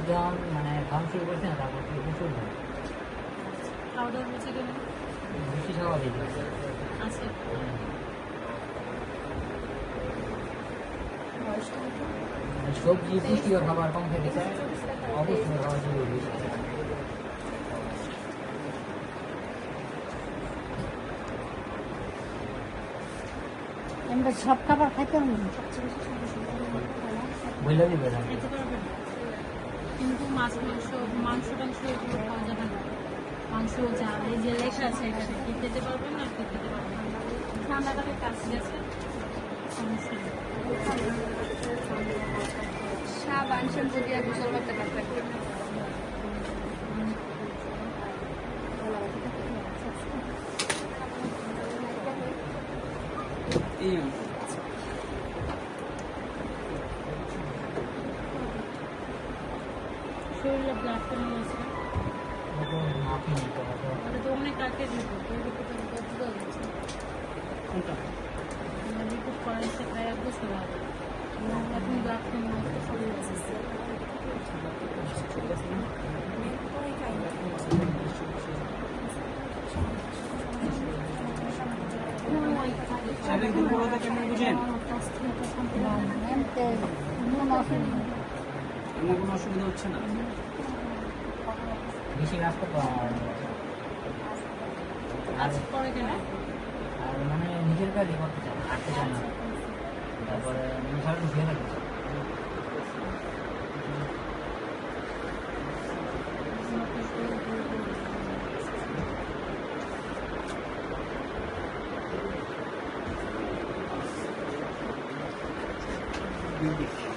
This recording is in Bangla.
যখন মানে খাওয়া শুরু করছে না তারপর থেকে প্রচুর হয়। খাওয়া দাওয়া হচ্ছে কেন? বেশি খাওয়া দিতে আছে সবজি পুষ্টিকর খাবার কম খেতে চায়, অপুষ্টিকর খাবার শুরু বেশি। আমরা সব খাবার খাইতাম না। বইলে দিবে না খেতে পারবেন, কিন্তু মাছ মাংস টাংস এগুলো খাওয়া যাবে না। মাংস জাল এই যে লেখা আছে এখানে, কি খেতে পারবেন না কি খেতে পারবেন না। ঠান্ডাটাকে কাছে গেছে সমস্যা নেই। সাবান শ্যাম্পু দিয়ে গোসল করতে পারতেন। শরীরে ব্লাড কমে গেছে, আপনি নিতে হবে। এটা তো অনেক আগে রিপোর্ট, এই রিপোর্ট বোঝা যাচ্ছে। রিপোর্ট করা হচ্ছে প্রায় 1 বছর আগে, এখন ব্লাড কমে গেছে শরীরে। শারীরিক দুর্বলতা কেমন বুঝেন? এমন কোনো অসুবিধা হচ্ছে না? বেশি কাজ করতে হয় আর পরে কেন? আর মানে নিজের কাজই করতে চায়, হাঁটতে চায় না। তারপরে সারাদিন শুয়ে থাকে। বিদ্যুৎ